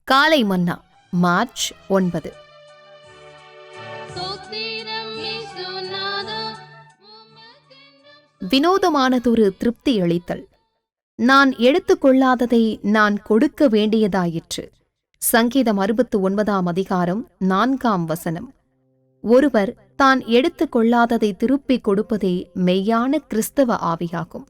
காலை மன்னா மார்ச் 9. வினோதமானதொரு திருப்தி அளித்தல். நான் எடுத்துக்கொள்ளாததை நான் கொடுக்க வேண்டியதாயிற்று. சங்கீதம் 69 அதிகாரம் 4 ஒருவர் தான் எடுத்துக்கொள்ளாததை திருப்பிக் கொடுப்பதே மெய்யான கிறிஸ்தவ ஆவியாகும்.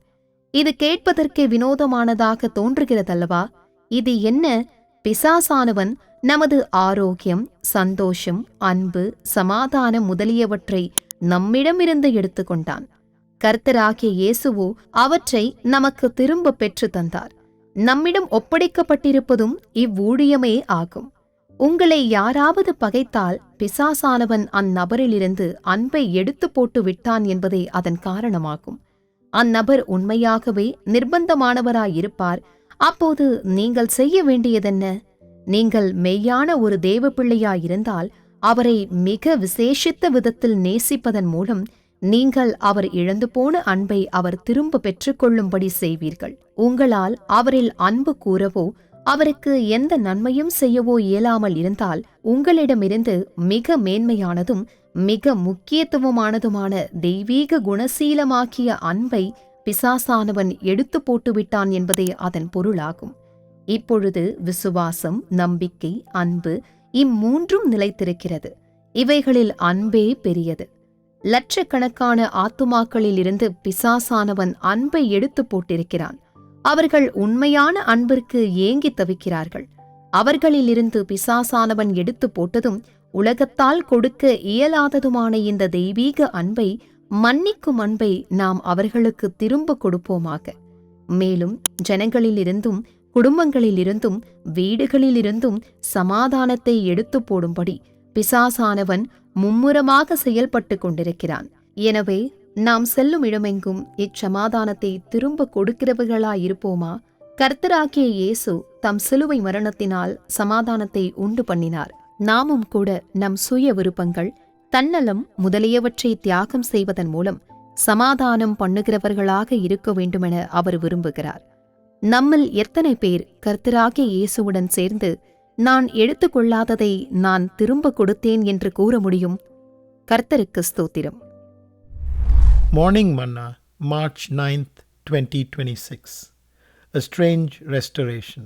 இது கேட்பதற்கே வினோதமானதாக தோன்றுகிறதல்லவா? இது என்ன? பிசாசானவன் நமது ஆரோக்கியம், சந்தோஷம், அன்பு, சமாதானம் முதலியவற்றை நம்மிடமிருந்து எடுத்துக்கொண்டான். கர்த்தராகிய இயேசுவோ அவற்றை நமக்கு திரும்ப பெற்று தந்தார். நம்மிடம் ஒப்படைக்கப்பட்டிருப்பதும் இவ்வூழியமே ஆகும். உங்களை யாராவது பகைத்தால் பிசாசானவன் அந்நபரிலிருந்து அன்பை எடுத்து போட்டு விட்டான் என்பதே அதன் காரணமாகும். அந்நபர் உண்மையாகவே நிர்பந்தமானவராயிருப்பார். அப்போது நீங்கள் செய்ய வேண்டியதென்ன? நீங்கள் மெய்யான ஒரு தேவ பிள்ளையாயிருந்தால் அவரை மிக விசேஷித்த விதத்தில் நேசிப்பதன் மூலம் நீங்கள் அவர் இழந்து போன அன்பை அவர் திரும்ப பெற்றுக்கொள்ளும்படி செய்வீர்கள். உங்களால் அவரில் அன்பு கூறவோ அவருக்கு எந்த நன்மையும் செய்யவோ இயலாமல் இருந்தால் உங்களிடமிருந்து மிக மேன்மையானதும் மிக முக்கியத்துவமானதுமான தெய்வீக குணசீலமாக்கிய அன்பை பிசாசானவன் எடுத்து போட்டுவிட்டான் என்பதே அதன் பொருளாகும். இப்பொழுது விசுவாசம், நம்பிக்கை, அன்பு இம்மூன்றும் நிலைத்திருக்கிறது. இவைகளில் அன்பே பெரியது. லட்சக்கணக்கான ஆத்துமாக்களிலிருந்து பிசாசானவன் அன்பை எடுத்து போட்டிருக்கிறான். அவர்கள் உண்மையான அன்பிற்கு ஏங்கி தவிக்கிறார்கள். அவர்களிலிருந்து பிசாசானவன் எடுத்து போட்டதும் உலகத்தால் கொடுக்க இயலாததுமான இந்த தெய்வீக அன்பை, மன்னிக்கும் அன்பை நாம் அவர்களுக்கு திரும்ப கொடுப்போமாக. மேலும் ஜனங்களிலிருந்தும், குடும்பங்களிலிருந்தும், வீடுகளிலிருந்தும் சமாதானத்தை எடுத்து போடும்படி பிசாசானவன் மும்முரமாக செயல்பட்டு கொண்டிருக்கிறான். எனவே நாம் செல்லும் இடமெங்கும் இச்சமாதானத்தை திரும்ப கொடுக்கிறவர்களாயிருப்போமா? கர்த்தராகிய இயேசு தம் சிலுவை மரணத்தினால் சமாதானத்தை உண்டு பண்ணினார். நாமும் கூட நம் சுய விருப்பங்கள், தன்னலம் முதலியவற்றை தியாகம் செய்வதன் மூலம் சமாதானம் பண்ணுகிறவர்களாக இருக்க வேண்டுமென அவர் விரும்புகிறார். நம்மில் எத்தனை பேர் கர்த்தராகிய இயேசுவுடன் சேர்ந்து நான் எடுத்துக்கொள்ளாததை நான் திரும்ப கொடுத்தேன் என்று கூற முடியும்? கர்த்தருக்கு ஸ்தோத்திரம். Morning Manna, March 9th, 2026. A strange restoration.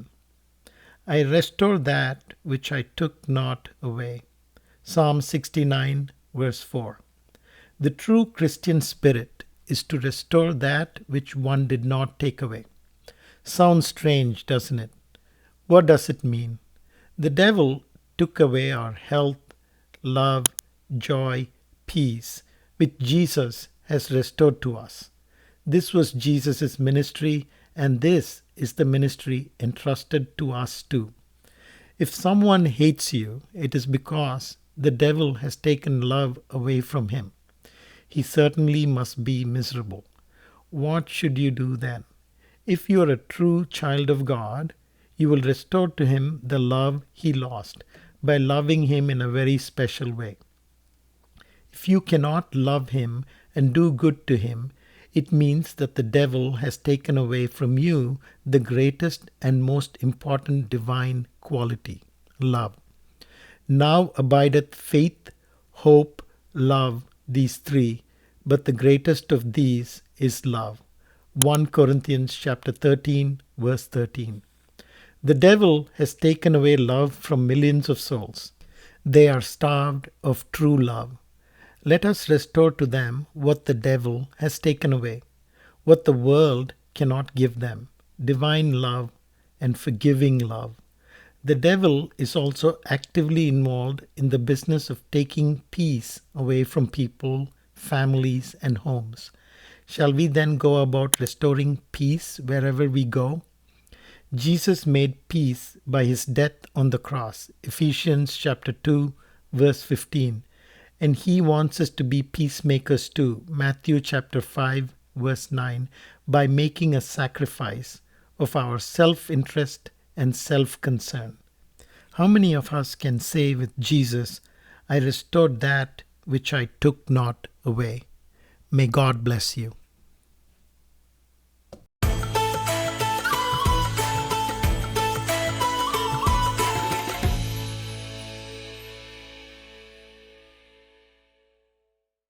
I restore that which I took not away. Psalm 69, verse 4. The true Christian spirit is to restore that which one did not take away. Sounds strange, doesn't it? What does it mean? The devil took away our health, love, joy, peace, which Jesus has restored to us. This was Jesus' ministry, and this is the ministry entrusted to us too. If someone hates you, it is because the devil has taken love away from him. He certainly must be miserable. What should you do then? If you are a true child of God, you will restore to him the love he lost by loving him in a very special way. If you cannot love him and do good to him, it means that the devil has taken away from you the greatest and most important divine quality, love. Now abideth faith, hope, love, these three, but the greatest of these is love. 1 Corinthians chapter 13, verse 13. The devil has taken away love from millions of souls. They are starved of true love. Let us restore to them what the devil has taken away, what the world cannot give them, divine love and forgiving love. The devil is also actively involved in the business of taking peace away from people, families, and homes. Shall we then go about restoring peace wherever we go? Jesus made peace by his death on the cross, Ephesians chapter 2, verse 15. And he wants us to be peacemakers too, Matthew chapter 5, verse 9, by making a sacrifice of our self-interest and self-concern. How many of us can say with Jesus, I restored that which I took not away? May God bless you.